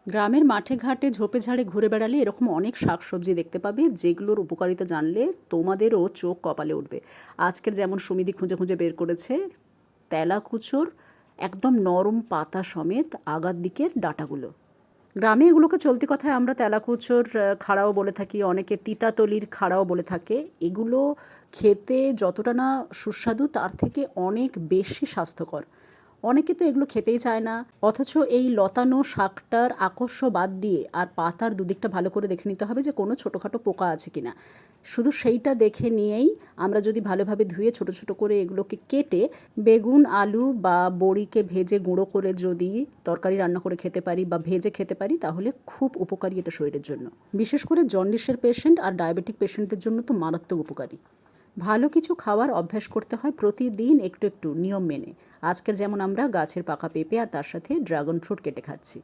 গ্রামের মাঠে ঘাটে ঝোপে ঝাড়ে ঘুরে বেড়ালে এরকম অনেক শাকসবজি দেখতে পাবে যেগুলোর উপকারিতা জানলে তোমাদেরও চোখ কপালে উঠবে। আজকের যেমন সুমিদি খুঁজে খুঁজে বের করেছে তেলাকুচোর একদম নরম পাতা সমেত আগার দিকের ডাঁটাগুলো। গ্রামে এগুলোকে চলতি কথায় আমরা তেলাকুচোর খাড়াও বলে থাকি, অনেকে তিতাতলির খাড়াও বলে থাকে। এগুলো খেতে যতটা না সুস্বাদু তার থেকে অনেক বেশি স্বাস্থ্যকর। অনেকে তো এগুলো খেতেই চায় না, অথচ এই লতানো শাকটার আকর্ষ বাদ দিয়ে আর পাতার দুদিকটা ভালো করে দেখে নিতে হবে যে কোনো ছোটোখাটো পোকা আছে কিনা। শুধু সেইটা দেখে নিয়েই আমরা যদি ভালোভাবে ধুয়ে ছোটো ছোটো করে এগুলোকে কেটে বেগুন আলু বা বড়িকে ভেজে গুঁড়ো করে যদি তরকারি রান্না করে খেতে পারি বা ভেজে খেতে পারি তাহলে খুব উপকারী এটা শরীরের জন্য। বিশেষ করে জন্ডিসের পেশেন্ট আর ডায়াবেটিক পেশেন্টদের জন্য তো মারাত্মক উপকারী। ভালো কিছু খাওয়ার অভ্যাস করতে হয় প্রতিদিন একটু একটু নিয়ম মেনে। আজকের যেমন আমরা গাছের পাকা পেঁপে আর তার সাথে ড্রাগন ফ্রুট কেটে খাচ্ছি।